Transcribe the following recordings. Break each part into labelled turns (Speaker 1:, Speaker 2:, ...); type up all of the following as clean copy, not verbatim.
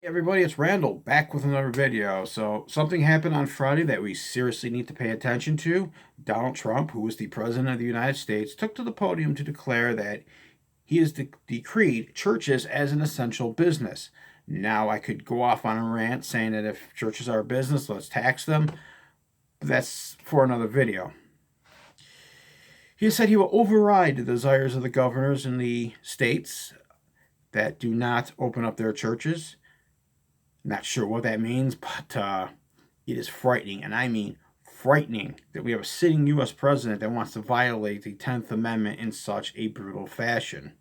Speaker 1: Hey everybody, it's Randall back with another video. So something happened on Friday that we seriously need to pay attention to. Donald Trump, who is the president of the United States, took to the podium to declare that he has decreed churches as an essential business. Now I could go off on a rant saying that if churches are a business, let's tax them. But that's for another video. He said he will override the desires of the governors in the states that do not open up their churches. Not sure what that means, but it is frightening, and I mean frightening, that we have a sitting U.S. president that wants to violate the 10th Amendment in such a brutal fashion.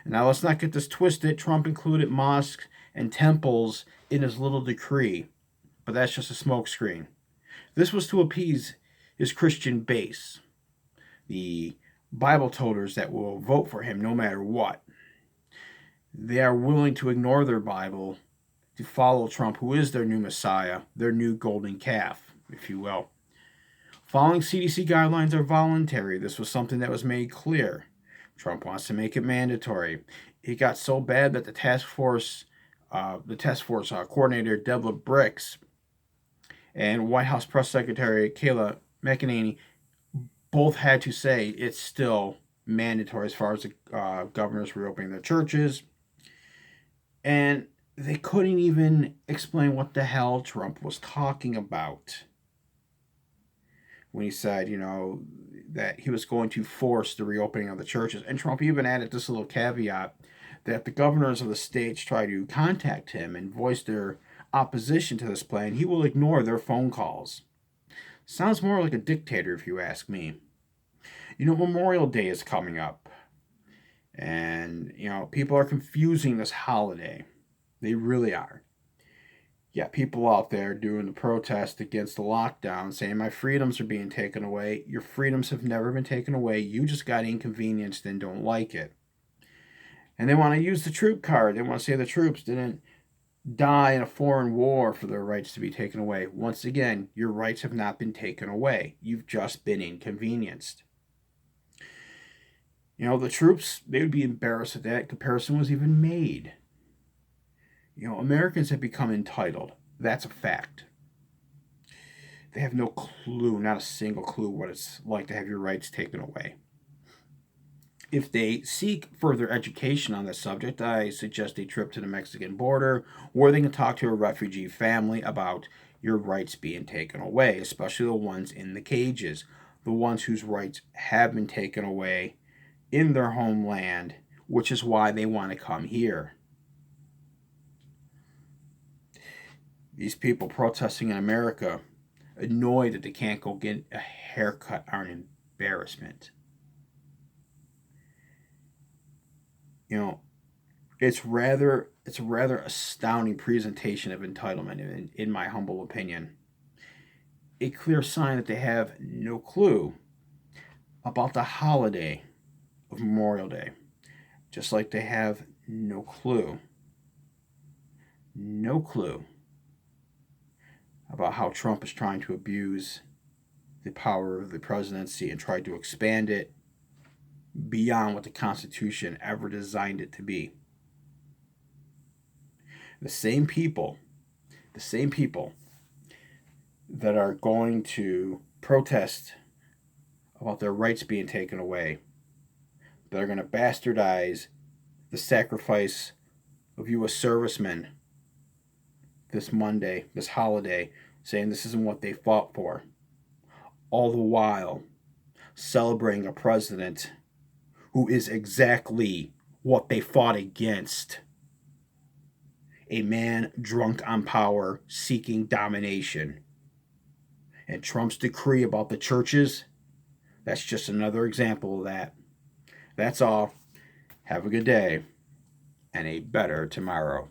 Speaker 1: And now let's not get this twisted. Trump included mosques and temples in his little decree, but that's just a smokescreen. This was to appease his Christian base, the Bible toters that will vote for him no matter what. They are willing to ignore their Bible to follow Trump, who is their new messiah, their new golden calf, if you will. Following CDC guidelines are voluntary. This was something that was made clear. Trump wants to make it mandatory. It got so bad that the task force coordinator, Deborah Birx, and White House Press Secretary Kayleigh McEnany both had to say it's still mandatory as far as the governors reopening their churches. And they couldn't even explain what the hell Trump was talking about when he said, that he was going to force the reopening of the churches. And Trump even added this little caveat that the governors of the states try to contact him and voice their opposition to this plan, he will ignore their phone calls. Sounds more like a dictator, if you ask me. Memorial Day is coming up. And, people are confusing this holiday. They really are. Yeah, people out there doing the protest against the lockdown saying my freedoms are being taken away. Your freedoms have never been taken away. You just got inconvenienced and don't like it. And they want to use the troop card. They want to say the troops didn't die in a foreign war for their rights to be taken away. Once again, your rights have not been taken away. You've just been inconvenienced. The troops, they would be embarrassed that that comparison was even made. Americans have become entitled. That's a fact. They have no clue, not a single clue, what it's like to have your rights taken away. If they seek further education on this subject, I suggest a trip to the Mexican border where they can talk to a refugee family about your rights being taken away, especially the ones in the cages, the ones whose rights have been taken away in their homeland, which is why they want to come here. These people protesting in America, annoyed that they can't go get a haircut, are an embarrassment. It's a rather astounding presentation of entitlement, in my humble opinion. A clear sign that they have no clue about the holiday of Memorial Day, just like they have no clue about how Trump is trying to abuse the power of the presidency and try to expand it beyond what the Constitution ever designed it to be. The same people that are going to protest about their rights being taken away, that are going to bastardize the sacrifice of U.S. servicemen this Monday, this holiday, saying this isn't what they fought for, all the while celebrating a president who is exactly what they fought against. A man drunk on power, seeking domination. And Trump's decree about the churches, that's just another example of that. That's all. Have a good day and a better tomorrow.